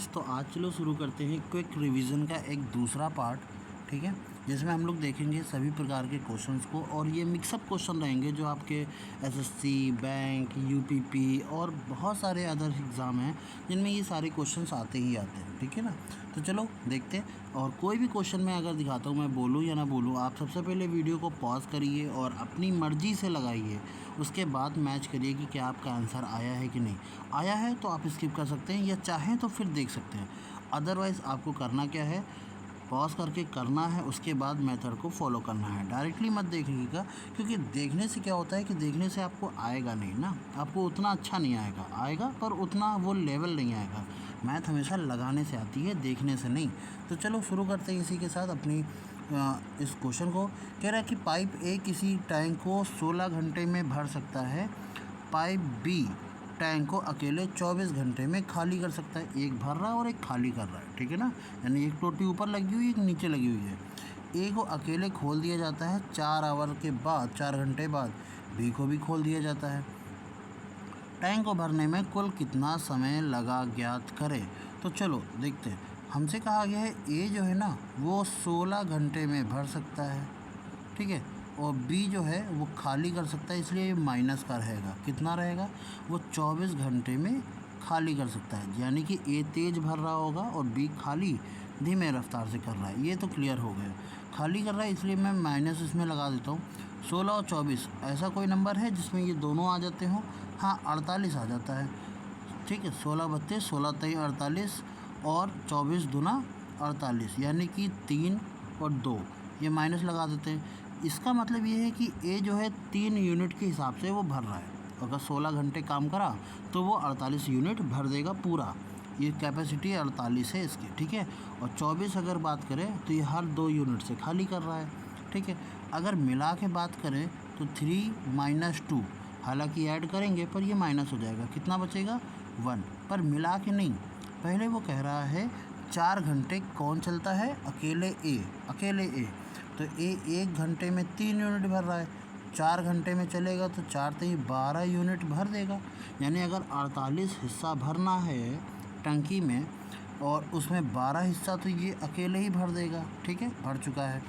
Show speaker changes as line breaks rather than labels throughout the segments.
तो आज चलो शुरू करते हैं क्विक रिवीजन का एक दूसरा पार्ट। ठीक है, जिसमें हम लोग देखेंगे सभी प्रकार के क्वेश्चंस को, और ये मिक्सअप क्वेश्चन रहेंगे जो आपके एसएससी, बैंक, यूपीपी और बहुत सारे अदर एग्ज़ाम हैं जिनमें ये सारे क्वेश्चंस आते ही आते हैं। ठीक है ना, तो चलो देखते हैं। और कोई भी क्वेश्चन मैं अगर दिखाता हूँ, मैं बोलूँ या ना बोलूँ, आप सबसे पहले वीडियो को पॉज करिए और अपनी मर्ज़ी से लगाइए। उसके बाद मैच करिए कि क्या आपका आंसर आया है कि नहीं आया है। तो आप स्किप कर सकते हैं या चाहें तो फिर देख सकते हैं। अदरवाइज़ आपको करना क्या है, पॉज करके करना है, उसके बाद मेथड को फॉलो करना है। डायरेक्टली मत देखिएगा, क्योंकि देखने से क्या होता है कि देखने से आपको आएगा नहीं ना, आपको उतना अच्छा नहीं आएगा, आएगा पर उतना वो लेवल नहीं आएगा। मैथ हमेशा लगाने से आती है, देखने से नहीं। तो चलो शुरू करते हैं इसी के साथ अपनी इस क्वेश्चन को। कह रहा है कि पाइप ए किसी टैंक को 16 घंटे में भर सकता है, पाइप बी टैंक को अकेले 24 घंटे में खाली कर सकता है। एक भर रहा है और एक खाली कर रहा है, ठीक है ना, यानी एक टोटी ऊपर लगी हुई है, एक नीचे लगी हुई है। ए को अकेले खोल दिया जाता है 4 आवर के बाद, 4 घंटे बाद बी को भी खोल दिया जाता है। टैंक को भरने में कुल कितना समय लगा ज्ञात करें। तो चलो देखते हैं। हमसे कहा गया है ए जो है ना वो 16 घंटे में भर सकता है, ठीक है, और बी जो है वो खाली कर सकता है, इसलिए ये माइनस का रहेगा। कितना रहेगा, वो 24 घंटे में खाली कर सकता है, यानी कि ए तेज़ भर रहा होगा और बी खाली धीमे रफ्तार से कर रहा है। ये तो क्लियर हो गया, खाली कर रहा है, इसलिए मैं माइनस इसमें लगा देता हूँ। 16 और 24 ऐसा कोई नंबर है जिसमें ये दोनों आ जाते हों? हाँ, 48 आ जाता है। ठीक है, 16 32, 16 23 48 और 24 दूना 48, यानी कि 3 और 2, ये माइनस लगा देते हैं। इसका मतलब ये है कि ए जो है 3 यूनिट के हिसाब से वो भर रहा है। अगर 16 घंटे काम करा तो वो 48 यूनिट भर देगा पूरा। ये कैपेसिटी 48 है इसकी, ठीक है। और 24 अगर बात करें तो ये हर 2 यूनिट से खाली कर रहा है, ठीक है। अगर मिला के बात करें तो 3 माइनस 2, हालांकि ऐड करेंगे पर ये माइनस हो जाएगा, कितना बचेगा 1, पर मिला के नहीं। पहले वो कह रहा है 4 घंटे कौन चलता है, अकेले ए। तो ए 1 घंटे में 3 यूनिट भर रहा है, 4 घंटे में चलेगा तो 4 3 12 यूनिट भर देगा। यानी अगर 48 हिस्सा भरना है टंकी में और उसमें 12 हिस्सा तो ये अकेले ही भर देगा, ठीक है, भर चुका है।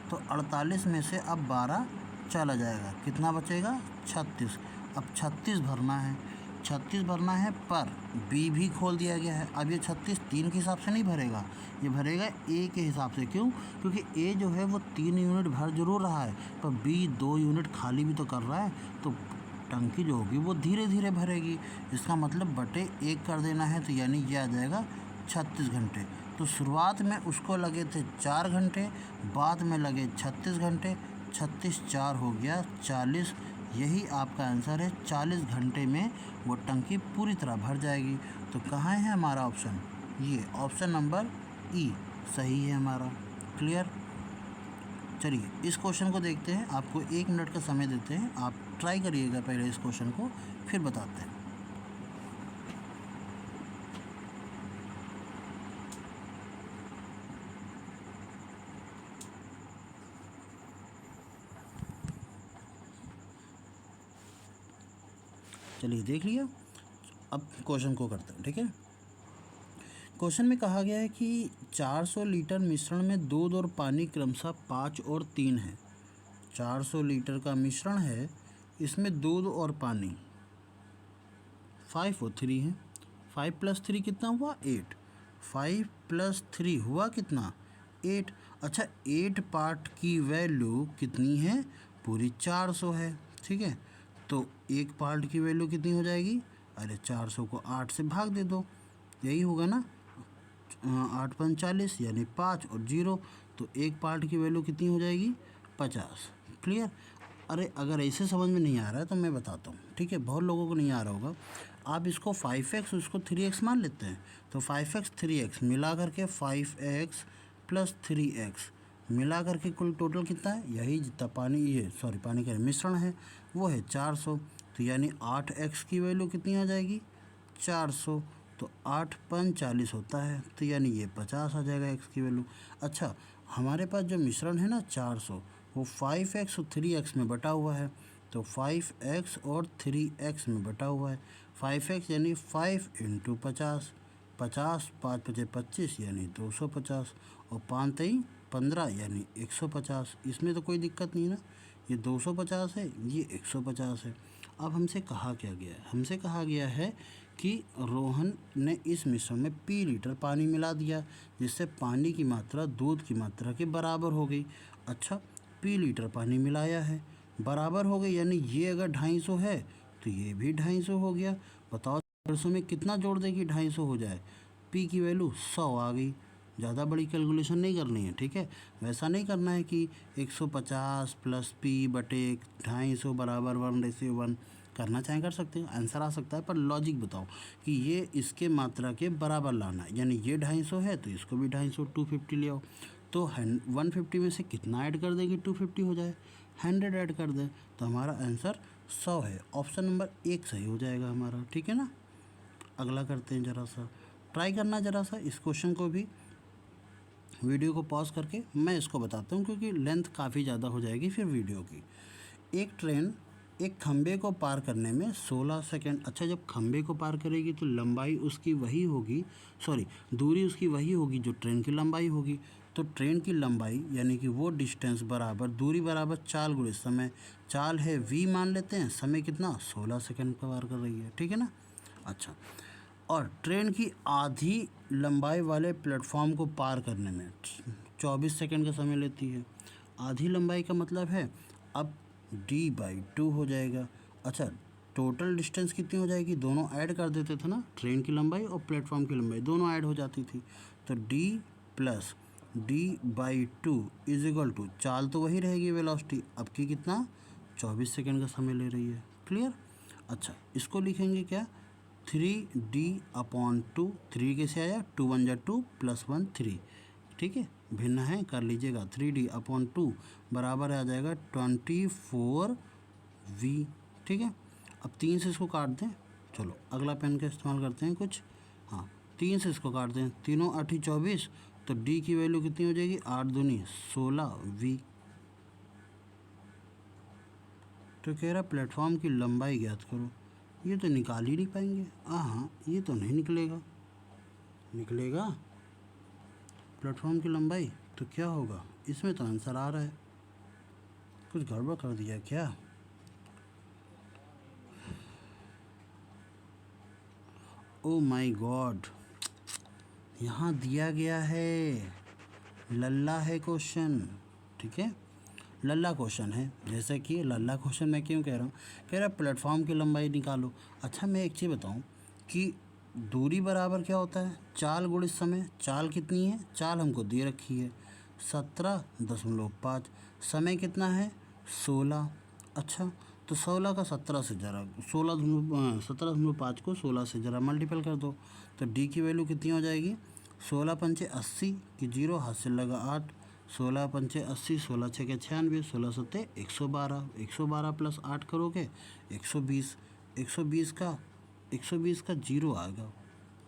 तो 48 में से अब 12 चला जाएगा, कितना बचेगा 36। अब 36 भरना है, 36 भरना है, पर बी भी खोल दिया गया है। अब ये 36 3 के हिसाब से नहीं भरेगा, ये भरेगा ए के हिसाब से। क्यों? क्योंकि ए जो है वो 3 यूनिट भर जरूर रहा है, पर बी 2 यूनिट खाली भी तो कर रहा है, तो टंकी जो होगी वो धीरे धीरे भरेगी। इसका मतलब बटे 1 कर देना है, तो यानी ये आ जाएगा 36 घंटे। तो शुरुआत में उसको लगे थे 4 घंटे, बाद में लगे 36 घंटे, 36 4 हो गया 40। यही आपका आंसर है, 40 घंटे में वो टंकी पूरी तरह भर जाएगी। तो कहाँ है हमारा ऑप्शन? ये ऑप्शन नंबर ई सही है हमारा। क्लियर? चलिए इस क्वेश्चन को देखते हैं, आपको 1 मिनट का समय देते हैं, आप ट्राई करिएगा पहले इस क्वेश्चन को, फिर बताते हैं। चलिए देख लिया, अब क्वेश्चन को करते हैं, ठीक है। क्वेश्चन में कहा गया है कि 400 लीटर मिश्रण में दूध और पानी क्रमशः 5 और 3 है। 400 लीटर का मिश्रण है, इसमें दूध और पानी 5 और 3 है। 5 + 3 कितना हुआ 8, 5 + 3 हुआ कितना 8। अच्छा, 8 पार्ट की वैल्यू कितनी है, पूरी 400 है, ठीक है। तो एक पार्ट की वैल्यू कितनी हो जाएगी, अरे 400 को 8 से भाग दे दो, यही होगा ना, 8 × 40 यानी 5 और 0, तो एक पार्ट की वैल्यू कितनी हो जाएगी 50। क्लियर? अरे अगर ऐसे समझ में नहीं आ रहा है तो मैं बताता हूँ, ठीक है, बहुत लोगों को नहीं आ रहा होगा। आप इसको 5x उसको 3x मान लेते हैं, तो 5x 3x मिला करके 5x + 3x मिला करके कुल टोटल कितना है, यही जितना पानी, ये सॉरी पानी का मिश्रण है वो है 400। तो यानी 8x की वैल्यू कितनी आ जाएगी 400, तो 8 × 40 होता है, तो यानी ये 50 आ जाएगा x की वैल्यू। अच्छा, हमारे पास जो मिश्रण है ना 400, वो 5x और 3x में बटा हुआ है, तो 5x और 3x में बटा हुआ है। 5x यानी 5 × 50, 50, 5 पचे 25 यानी 250 और 5 तेई 15 यानी 150। इसमें तो कोई दिक्कत नहीं ना, ये 250 है, ये 150 है। अब हमसे कहा क्या गया है, हमसे कहा गया है कि रोहन ने इस मिश्रण में पी लीटर पानी मिला दिया, जिससे पानी की मात्रा दूध की मात्रा के बराबर हो गई। अच्छा, पी लीटर पानी मिलाया है, बराबर हो गई, यानी ये अगर 250 है तो ये भी 250 हो गया। बताओ 150 में कितना जोड़ दे कि 250 हो जाए। पी की वैल्यू 100 आ गई। ज़्यादा बड़ी कैलकुलेशन नहीं करनी है, ठीक है। वैसा नहीं करना है कि 150 प्लस पी बटे 250 बराबर 1:1 करना चाहें कर सकते हैं, आंसर आ सकता है। पर लॉजिक बताओ कि ये इसके मात्रा के बराबर लाना है, यानी ये 250 है तो इसको भी 250 250 ले आओ। तो 150 में से कितना ऐड कर दें कि 250 हो जाए, 100 ऐड कर दें तो हमारा आंसर 100 है। ऑप्शन नंबर 1 सही हो जाएगा हमारा, ठीक है ना। अगला करते हैं, ज़रा सा ट्राई करना, ज़रा सा इस क्वेश्चन को भी। वीडियो को पॉज करके मैं इसको बताता हूँ, क्योंकि लेंथ काफ़ी ज़्यादा हो जाएगी फिर वीडियो की। एक ट्रेन एक खंबे को पार करने में 16 सेकंड। अच्छा, जब खंबे को पार करेगी तो लंबाई उसकी वही होगी, सॉरी दूरी उसकी वही होगी जो ट्रेन की लंबाई होगी। तो ट्रेन की लंबाई यानी कि वो डिस्टेंस बराबर दूरी बराबर चाल गुणे समय। चाल है v मान लेते हैं, समय कितना 16 सेकंड पर पार कर रही है, ठीक है ना। अच्छा, और ट्रेन की आधी लंबाई वाले प्लेटफॉर्म को पार करने में 24 सेकंड का समय लेती है। आधी लंबाई का मतलब है अब d/2 हो जाएगा। अच्छा, टोटल डिस्टेंस कितनी हो जाएगी, दोनों ऐड कर देते थे ना, ट्रेन की लंबाई और प्लेटफॉर्म की लंबाई दोनों ऐड हो जाती थी। तो d plus d/2 is equal to, चाल तो वही रहेगी वेलोसिटी, अब की कितना 24 सेकंड का समय ले रही है। क्लियर। अच्छा, इसको लिखेंगे क्या, 3d/2। 3 कैसे आया, 2 1 जा 2 प्लस 1 3, ठीक है, भिन्न है कर लीजिएगा। 3d/2 बराबर आ जाएगा 24v, ठीक है। अब 3 से इसको काट दें, चलो अगला पेन का इस्तेमाल करते हैं कुछ। हाँ, 3 से इसको काट दें, तीनों 8 24, तो d की वैल्यू कितनी हो जाएगी, 8 दूनी 16v। तो कह रहा प्लेटफॉर्म की लंबाई ज्ञात करो। ये तो निकाल ही नहीं पाएंगे, हाँ ये तो नहीं निकलेगा। निकलेगा प्लेटफॉर्म की लंबाई तो क्या होगा, इसमें तो आंसर आ रहा है, कुछ गड़बड़ कर दिया क्या। ओ माय गॉड, यहाँ दिया गया है लल्ला है क्वेश्चन, ठीक है, लल्ला क्वेश्चन है। जैसे कि लल्ला क्वेश्चन मैं क्यों कह रहा हूँ, कह रहा प्लेटफॉर्म की लंबाई निकालो। अच्छा, मैं एक चीज़ बताऊँ कि दूरी बराबर क्या होता है, चाल गुणित समय। चाल कितनी है, चाल हमको दे रखी है 17.5, समय कितना है 16। अच्छा, तो 16 का 17 से ज़रा 17.5 को 16 से ज़रा मल्टीपल कर दो, तो डी की वैल्यू कितनी हो जाएगी, 16 पंचे 80 की 0 हाथ से लगा 8, 16 पंचे 80, 16 छः 96, 16 सत्ते 112, 112 प्लस 8 करोगे 120, 120 का 0 आएगा,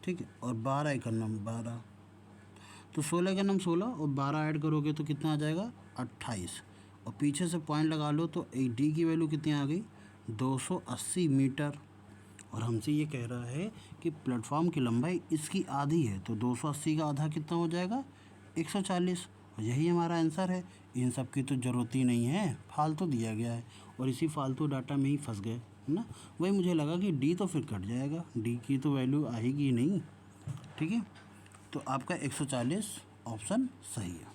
ठीक है, और 12 एक नम 12, तो 16 का नम 16 और 12 ऐड करोगे तो कितना आ जाएगा 28, और पीछे से पॉइंट लगा लो तो एक डी की वैल्यू कितनी आ गई 280 मीटर। और हमसे ये कह रहा है कि प्लेटफॉर्म की लंबाई इसकी आधी है, तो 280 का आधा कितना हो जाएगा 140, और यही हमारा आंसर है। इन सब की तो ज़रूरत ही नहीं है, फालतू दिया गया है और इसी फालतू डाटा में ही फंस गए, है ना। वही मुझे लगा कि डी तो फिर कट जाएगा, डी की तो वैल्यू आएगी ही नहीं, ठीक है। तो आपका 140 ऑप्शन सही है।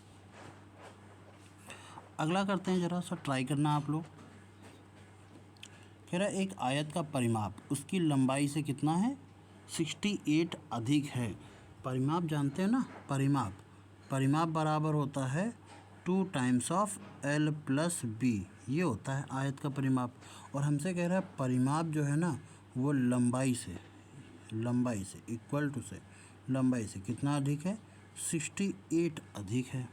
अगला करते हैं, ज़रा सा ट्राई करना आप लोग। कह रहा है एक आयत का परिमाप उसकी लंबाई से कितना है 68 अधिक है। परिमाप जानते हैं ना, परिमाप बराबर होता है 2 times of L plus B, ये होता है आयत का परिमाप। और हमसे कह रहा है परिमाप जो है ना वो लंबाई से इक्वल टू से लंबाई से कितना अधिक है 68 अधिक है।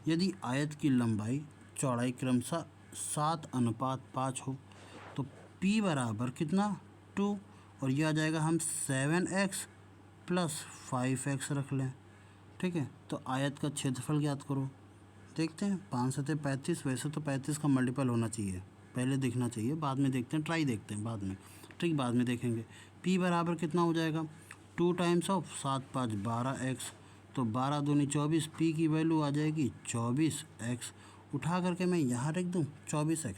यदि आयत की लंबाई चौड़ाई क्रमशः 7:5 हो तो P बराबर कितना 2, और यह आ जाएगा हम 7x प्लस 5x रख लें, ठीक है। तो आयत का क्षेत्रफल ज्ञात करो। देखते हैं 5 सत्ते 35, वैसे तो 35 का मल्टीपल होना चाहिए, पहले देखना चाहिए, बाद में देखते हैं, ट्राई देखते हैं बाद में, ठीक बाद में देखेंगे। P बराबर कितना हो जाएगा 2 टाइम्स ऑफ 7 5 12x, तो 12 दूनी 24, p की वैल्यू आ जाएगी 24x। उठा करके मैं यहाँ रख दूँ 24x।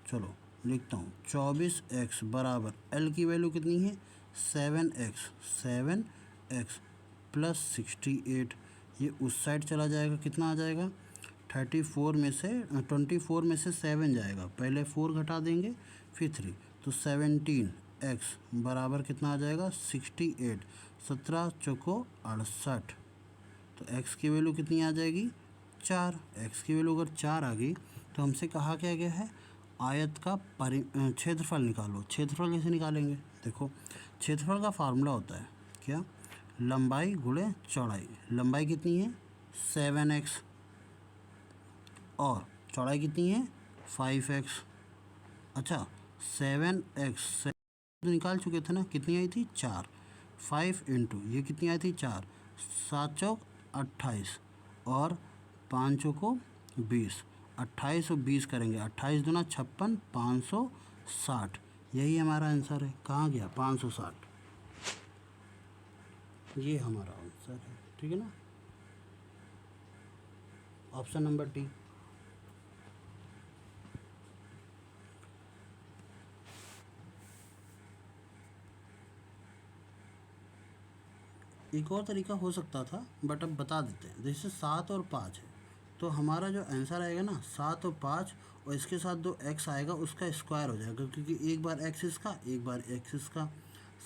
चलो लिखता हूँ 24x बराबर l की वैल्यू कितनी है 7x प्लस 68। ये उस साइड चला जाएगा, कितना आ जाएगा 34 में से 24 में से 7 जाएगा, पहले 4 घटा देंगे फिर 3, तो 17x बराबर कितना आ जाएगा 68। 17 चौको 68, तो x की वैल्यू कितनी आ जाएगी 4। x की वैल्यू अगर 4 आ गई तो हमसे कहा क्या गया है आयत का क्षेत्रफल निकालो। क्षेत्रफल कैसे निकालेंगे, देखो क्षेत्रफल का फार्मूला होता है क्या, लंबाई गुणे चौड़ाई। लंबाई कितनी है 7x और चौड़ाई कितनी है 5x। अच्छा 7x तो निकाल चुके थे ना, कितनी आई थी 4, 5 इंटू ये कितनी आई थी 4, 7 चौक 28 और 5 चौको 20, 28 और 20 करेंगे, 28 दूना 56, 560। यही हमारा आंसर है। कहाँ गया 560, ये हमारा आंसर है। ठीक है ना, ऑप्शन नंबर डी। एक और तरीका हो सकता था बट अब बता देते हैं। जैसे 7 और 5 है तो हमारा जो आंसर आएगा ना 7 और 5 और इसके साथ दो x आएगा उसका स्क्वायर हो जाएगा, क्योंकि एक बार x इसका एक बार x इसका।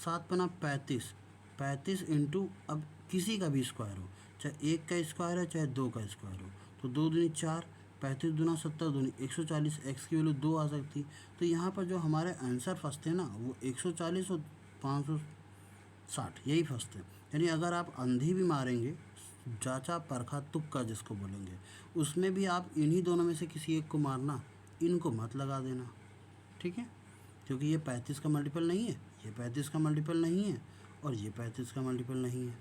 7 पना 35, 35 इंटू अब किसी का भी स्क्वायर हो, चाहे एक का स्क्वायर है चाहे दो का स्क्वायर हो, तो 2 दूनी 4, 35 दूना 70 दूनी 140, x की वैल्यू 2 आ सकती। तो यहाँ पर जो हमारे आंसर फंसते हैं ना वो 140 और 560 यही फंसते हैं। यानी अगर आप अंधी भी मारेंगे, जांचा परखा तुक्का जिसको बोलेंगे, उसमें भी आप इन्हीं दोनों में से किसी एक को मारना, इनको मत लगा देना। ठीक है, क्योंकि ये 35 का मल्टीपल नहीं है, ये 35 का मल्टीपल नहीं है और ये 35 का मल्टीपल नहीं है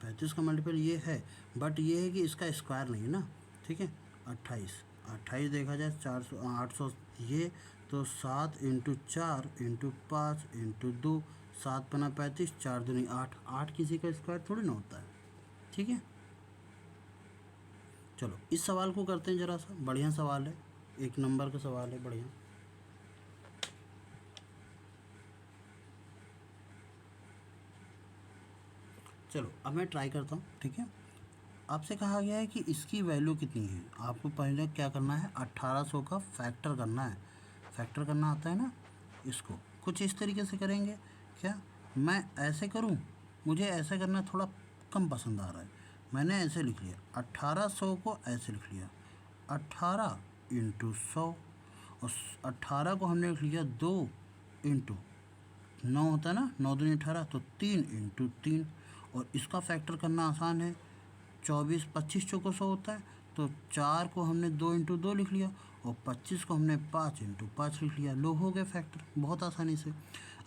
35 का मल्टीपल ये है, बट ये है कि इसका स्क्वायर नहीं है ना। ठीक है, 28 देखा जाए 400 800 ये, तो 7 इंटू 4 इंटू 5 इंटू 2, 7 पना 35, 4 दूनी 8, 8 किसी का स्क्वायर थोड़ी ना होता है। ठीक है, चलो इस सवाल को करते हैं ज़रा सा, बढ़िया सवाल है, 1 नंबर का सवाल है, बढ़िया। चलो अब मैं ट्राई करता हूँ। ठीक है, आपसे कहा गया है कि इसकी वैल्यू कितनी है। आपको पहले क्या करना है 1800 का फैक्टर करना है। फैक्टर करना आता है ना, इसको कुछ इस तरीके से करेंगे। क्या मैं ऐसे करूं, मुझे ऐसे करना थोड़ा कम पसंद आ रहा है, मैंने ऐसे लिख लिया 1800 को ऐसे लिख लिया 18 इंटू 100 और 18 को हमने लिख लिया 2 इंटू 9 होता है ना, 9 दूनी 18, तो 3 इंटू 3। और इसका फैक्टर करना आसान है, 24 25 चौको 100 होता है, तो 4 को हमने 2 इंटू 2 लिख लिया और 25 को हमने 5 इंटू 5 लिख लिया। लो हो गए फैक्टर बहुत आसानी से।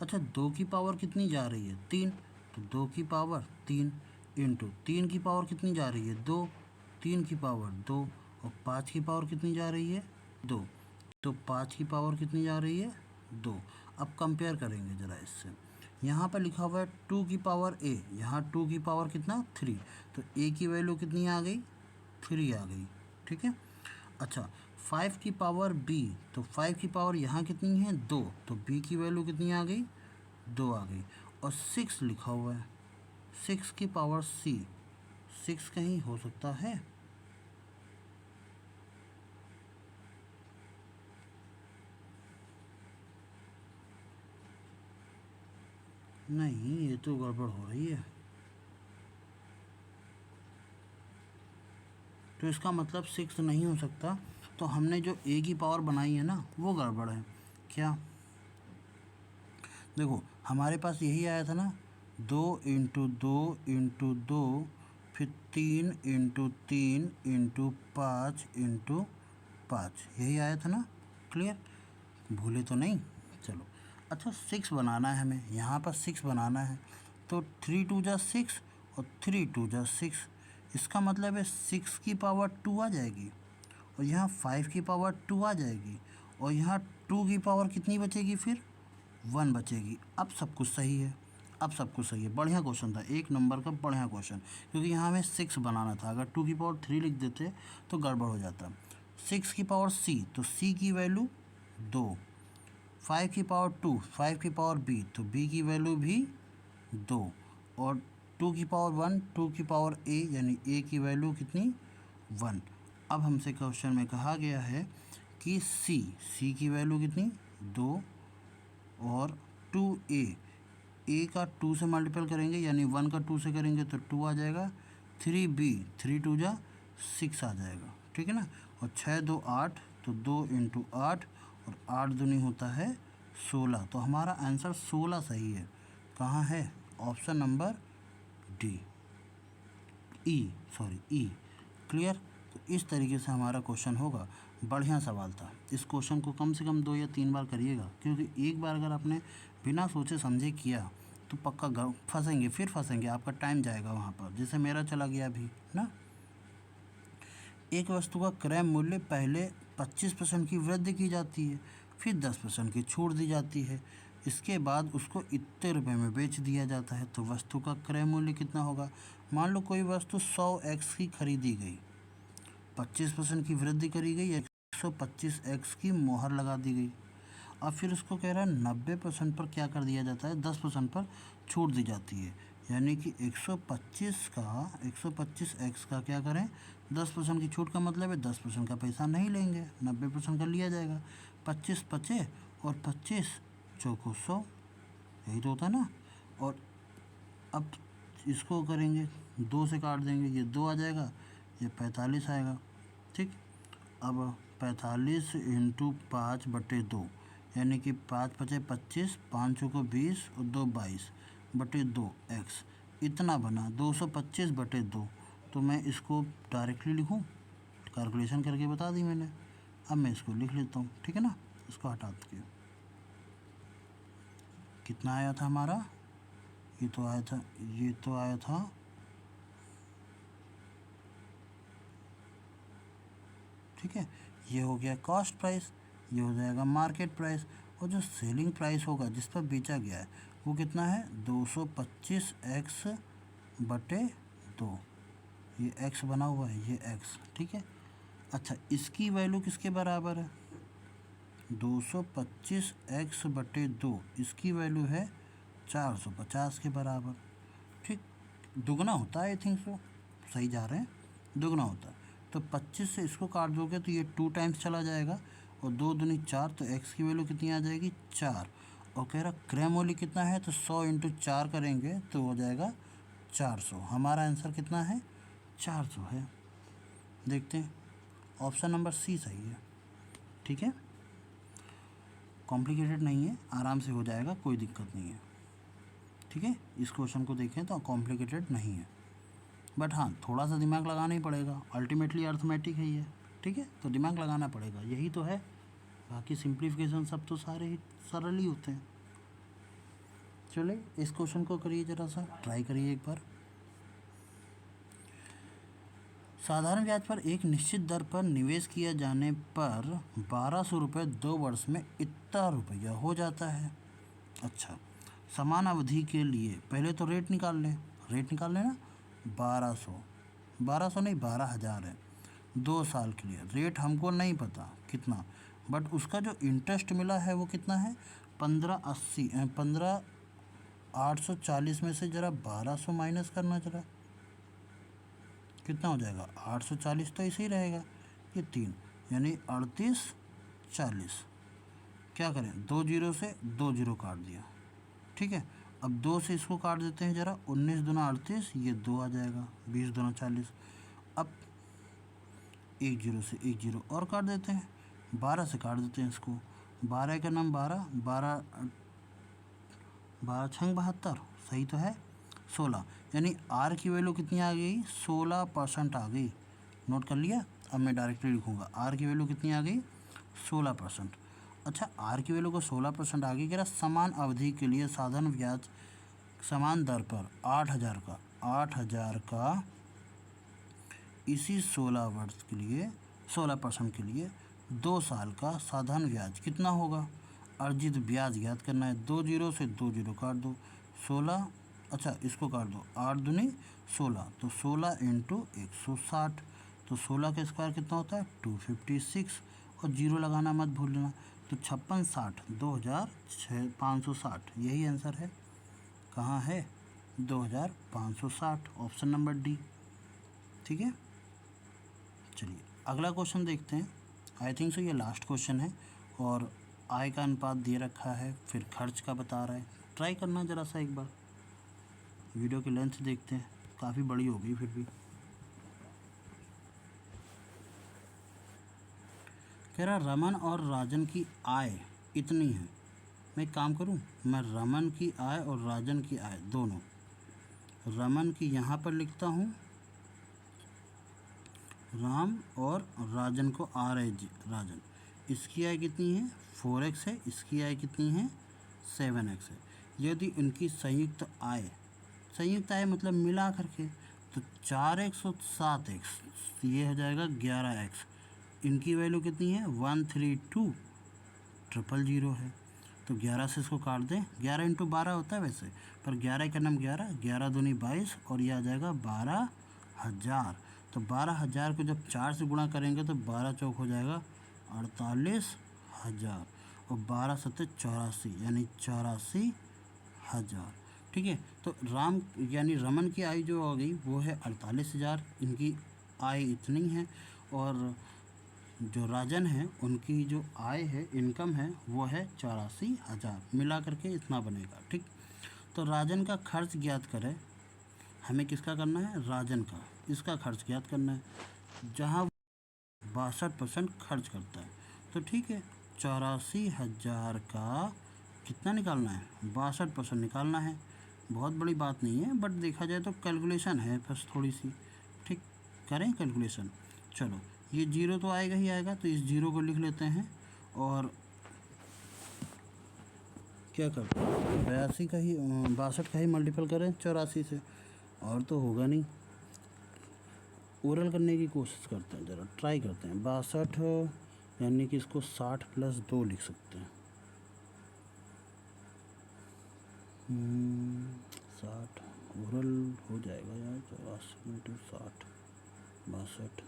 अच्छा 2 की पावर कितनी जा रही है 3, तो 2 की पावर 3 इंटू 3 की पावर कितनी जा रही है 2, 3 की पावर 2 और 5 की पावर कितनी जा रही है 2, तो 5 की पावर कितनी जा रही है 2। अब कंपेयर करेंगे ज़रा इससे, यहाँ पर लिखा हुआ है 2 की पावर a, यहाँ 2 की पावर कितना 3, तो a की वैल्यू कितनी आ गई 3 आ गई। ठीक है, अच्छा 5 की पावर b, तो 5 की पावर यहाँ कितनी है 2, तो b की वैल्यू कितनी आ गई 2 आ गई। और 6 लिखा हुआ है, 6 की पावर c, 6 कहीं हो सकता है, नहीं ये तो गड़बड़ हो रही है। तो इसका मतलब 6 नहीं हो सकता, तो हमने जो a की पावर बनाई है ना वो गड़बड़ है। क्या, देखो हमारे पास यही आया था ना 2 इंटू 2 इंटू 2 फिर 3 इंटू 3 इंटू 5 इंटू 5, यही आया था ना। क्लियर, भूले तो नहीं। चलो अच्छा 6 बनाना है हमें, यहाँ पर 6 बनाना है, तो 3 2 जा 6 और 3 2 जा 6, इसका मतलब है 6 की पावर 2 आ जाएगी और यहाँ 5 की पावर 2 आ जाएगी और यहाँ 2 की पावर कितनी बचेगी फिर 1 बचेगी। अब सब कुछ सही है, अब सब कुछ सही है। बढ़िया क्वेश्चन था, 1 नंबर का बढ़िया क्वेश्चन, क्योंकि यहाँ हमें 6 बनाना था। अगर 2 की पावर 3 लिख देते तो गड़बड़ हो जाता। 6 की पावर c, तो c की वैल्यू 2। 5 की पावर 2, 5 की पावर b, तो b की वैल्यू भी 2। और 2 की पावर 1, 2 की पावर a, यानी a की वैल्यू कितनी 1। अब हमसे क्वेश्चन में कहा गया है कि c की वैल्यू कितनी 2 और 2a, a का 2 से मल्टीपल करेंगे यानी 1 का 2 से करेंगे तो 2 आ जाएगा। 3b, 3 2 जा 6 आ जाएगा, ठीक है ना। और 6 2 8, तो 2 इंटू 8, और 8 दूनी होता है 16। तो हमारा आंसर 16 सही है। कहाँ है? ऑप्शन नंबर डी, ई। क्लियर? तो इस तरीके से हमारा क्वेश्चन होगा। बढ़िया सवाल था। इस क्वेश्चन को कम से कम 2 या 3 बार करिएगा, क्योंकि एक बार अगर आपने बिना सोचे समझे किया तो पक्का फंसेंगे, फिर फंसेंगे, आपका टाइम जाएगा वहाँ पर, जैसे मेरा चला गया अभी ना। एक वस्तु का क्रय मूल्य पहले 25% की वृद्धि की जाती है, फिर 10% की छूट दी जाती है, इसके बाद उसको इतने रुपए में बेच दिया जाता है, तो वस्तु का क्रय मूल्य कितना होगा? मान लो कोई वस्तु 100x की खरीदी गई, 25% की वृद्धि करी गई, 125x की मोहर लगा दी गई। अब फिर उसको कह रहा है 90% पर क्या कर दिया जाता है? 10% पर छूट दी जाती है, यानी कि 125x का क्या करें? 10% की छूट का मतलब है 10% का पैसा नहीं लेंगे, 90% का लिया जाएगा। 25 बचे और 25 चौको 100, यही तो होता है ना। और अब इसको करेंगे 2 से काट देंगे, ये 2 आ जाएगा, ये 45 आएगा, ठीक। अब 45 इंटू 5/2, यानी कि 5 बचे 25, 5 चौको 20 और 2 22/2x, इतना बना 225/2। तो मैं इसको डायरेक्टली लिखूं? कैलकुलेशन करके बता दी मैंने। अब मैं इसको लिख लेता हूँ, ठीक है ना। इसको हटा के कितना आया था हमारा? ये तो आया था ठीक है। ये हो गया कॉस्ट प्राइस, ये हो जाएगा मार्केट प्राइस, और जो सेलिंग प्राइस होगा जिस पर बेचा गया है वो कितना है? 225x/2, ये x बना हुआ है, ये x, ठीक है। अच्छा, इसकी वैल्यू किसके बराबर है? 225x/2, इसकी वैल्यू है 450 के बराबर, ठीक। दुगना होता है, आई थिंक सो, सही जा रहे हैं, दुगना होता है। तो 25 से इसको काट दोगे तो ये 2 टाइम्स चला जाएगा, और 2 दूनी 4, तो x की वैल्यू कितनी आ जाएगी? 4। और कह रहा क्रय मूल्य कितना है? तो 100 इंटू 4 करेंगे तो हो जाएगा 400। हमारा आंसर कितना है? 400 है। देखते हैं, ऑप्शन नंबर सी सही है, ठीक है। कॉम्प्लिकेटेड नहीं है, आराम से हो जाएगा, कोई दिक्कत नहीं है, ठीक है। इस क्वेश्चन को देखें तो कॉम्प्लिकेटेड नहीं है, बट हाँ थोड़ा सा दिमाग लगाना ही पड़ेगा, अल्टीमेटली अर्थमेटिक है ये, ठीक है। तो दिमाग लगाना पड़ेगा, यही तो है। बाकी सिंप्लीफिकेशन सब तो सारे ही सरल ही होते हैं। चलिए इस क्वेश्चन को करिए, ज़रा सा ट्राई करिए एक बार। साधारण ब्याज पर एक निश्चित दर पर निवेश किया जाने पर 1200 रुपये 2 वर्ष में इतना रुपया हो जाता है। अच्छा, समान अवधि के लिए पहले तो रेट निकाल लें, ना। 1200 नहीं, 12,000 है 2 साल के लिए। रेट हमको नहीं पता कितना, बट उसका जो इंटरेस्ट मिला है वो कितना है? 15,840 में से ज़रा 1200 माइनस करना, जरा कितना हो जाएगा? 840 तो ऐसे ही रहेगा, ये 3, यानी 3840। क्या करें? 2 जीरो से 2 जीरो काट दिया, ठीक है। अब 2 से इसको काट देते हैं ज़रा, 19 दूना 38, ये 2 आ जाएगा, 20 दूना 40। अब 1 जीरो से 1 जीरो और काट देते हैं, 12 से काट देते हैं इसको, 12 का नाम 12, 12 छंग 72, सही तो है। 16, यानी आर की वैल्यू कितनी आ गई? 16% आ गई। नोट कर लिया? अब मैं डायरेक्टली लिखूँगा, आर की वैल्यू कितनी आ गई? 16%। अच्छा, आर की वैल्यू को 16% आ गई, कह रहा समान अवधि के लिए साधारण ब्याज समान दर पर 8,000 का इसी 16 वर्ष के लिए 16% के लिए 2 साल का साधारण ब्याज कितना होगा? अर्जित ब्याज ज्ञात करना है। 2 जीरो से 2 जीरो काट दो, 16, अच्छा इसको काट दो, 8 दूनी 16, तो 16 इंटू 160, तो 16 का स्क्वायर कितना होता है 256, और जीरो लगाना मत भूलना। तो 56 60 2560, यही आंसर है। कहाँ है 2560, ऑप्शन नंबर डी। ठीक है, चलिए अगला क्वेश्चन देखते हैं। आई थिंक सो ये लास्ट क्वेश्चन है, और आय का अनुपात दे रखा है, फिर खर्च का बता रहा है। ट्राई करना ज़रा सा एक बार, वीडियो की लेंथ देखते हैं, काफ़ी बड़ी हो गई फिर भी। कह रहा रमन और राजन की आय इतनी है। मैं एक काम करूं, मैं रमन की आय और राजन की आय दोनों, रमन की यहाँ पर लिखता हूँ राम, और राजन को आर है राजन। इसकी आय कितनी है 4x है, इसकी आय कितनी है 7x है। यदि उनकी संयुक्त आय मतलब मिला करके, तो 4x और 7x, ये हो जाएगा 11x। इनकी वैल्यू कितनी है 132000 है। तो 11 से इसको काट दें, 11 इंटू 12 होता है वैसे, पर 11 का नाम 11, 11 दूनी 22, और यह आ जाएगा 12000। तो 12000 को जब 4 से गुणा करेंगे तो 12 चौक हो जाएगा 48000, और 12 सत्ते 84, यानी 84,000। ठीक है, तो राम यानी रमन की आय जो हो गई वो है 48,000, इनकी आय इतनी है, और जो राजन है उनकी जो आय है, इनकम है, वो है 84,000, मिला करके इतना बनेगा। ठीक, तो राजन का खर्च ज्ञात करें। हमें किसका करना है राजन का, इसका खर्च ज्ञात करना है, जहाँ 62% खर्च करता है। तो ठीक है, 84,000 का कितना निकालना है 62% निकालना है। बहुत बड़ी बात नहीं है, बट देखा जाए तो कैलकुलेशन है बस थोड़ी सी। ठीक, करें कैलकुलेशन। चलो, ये जीरो तो आएगा ही आएगा, तो इस जीरो को लिख लेते हैं, और क्या करते हैं 82 का ही 62 का ही मल्टीपल करें 84 से, और तो होगा नहीं। ओरल करने की कोशिश करते हैं, ज़रा ट्राई करते हैं। 62 यानी कि इसको 60 + 2 लिख सकते हैं। 60 ओरल हो जाएगा यार, 84 × 60 62,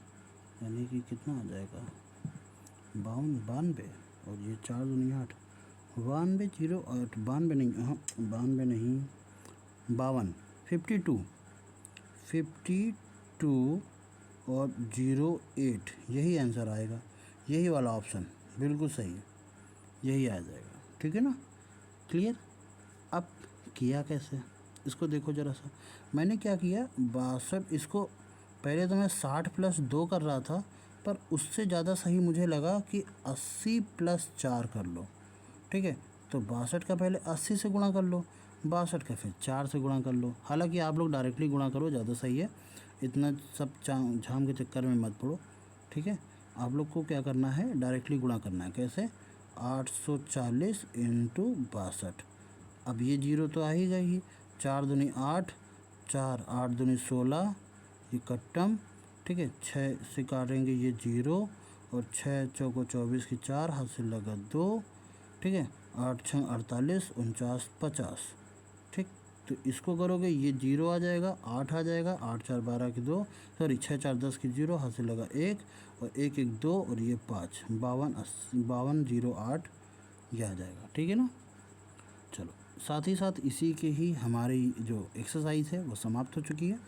यानी कि कितना आ जाएगा 92, और ये 4 दूनी 8, 92 0 8 92 नहीं, हाँ 92 नहीं, 52 52 और 08, यही आंसर आएगा, यही वाला ऑप्शन बिल्कुल सही है, यही आ जाएगा। ठीक है ना, क्लियर। अब किया कैसे, इसको देखो ज़रा सा। मैंने क्या किया 62, इसको पहले तो मैं 60 + 2 कर रहा था, पर उससे ज़्यादा सही मुझे लगा कि 80 + 4 कर लो। ठीक है, तो 62 का पहले 80 से गुणा कर लो, 62 का फिर 4 से गुणा कर लो। हालांकि आप लोग डायरेक्टली गुणा करो, ज़्यादा सही है, इतना सब झाम के चक्कर में मत पड़ो। ठीक है, आप लोग को क्या करना है डायरेक्टली गुणा करना है। कैसे 840 × 62, अब ये जीरो तो आ ही गई, 4 दूनी 8, 4 8 दूनी 16, ये कट्टम। ठीक है, 6 से काटेंगे ये जीरो, और 6 चौको 24 की 4, हाथ से लगा 2। ठीक है, 8 6 48, 49 50। ठीक, तो इसको करोगे ये जीरो आ जाएगा, 8 आ जाएगा, 8 4 12 की 2, सॉरी 6 4 10 की 0, हाथ से लगा 1, और 1 1 2, और ये 5, 52 0 8, ये आ जाएगा। ठीक है ना। चलो, साथ ही साथ इसी के ही हमारी जो एक्सरसाइज है वो समाप्त हो चुकी है,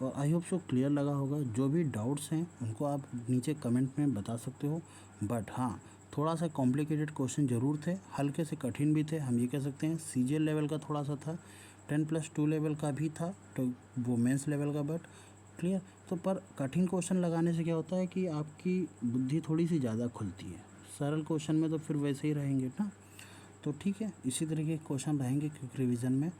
और आई होप सो क्लियर लगा होगा। जो भी डाउट्स हैं उनको आप नीचे कमेंट में बता सकते हो, बट हाँ थोड़ा सा कॉम्प्लिकेटेड क्वेश्चन ज़रूर थे, हल्के से कठिन भी थे, हम ये कह सकते हैं। CGL लेवल का थोड़ा सा था, 10+2 लेवल का भी था, तो वो मेंस लेवल का, बट क्लियर। तो पर कठिन क्वेश्चन लगाने से क्या होता है कि आपकी बुद्धि थोड़ी सी ज़्यादा खुलती है, सरल क्वेश्चन में तो फिर वैसे ही रहेंगे ना। तो ठीक है, इसी तरह के क्वेश्चन रहेंगे क्विक रिवीजन में,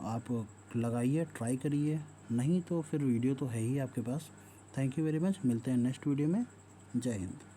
आप लगाइए, ट्राई करिए, नहीं तो फिर वीडियो तो है ही आपके पास। थैंक यू वेरी मच, मिलते हैं नेक्स्ट वीडियो में। जय हिंद।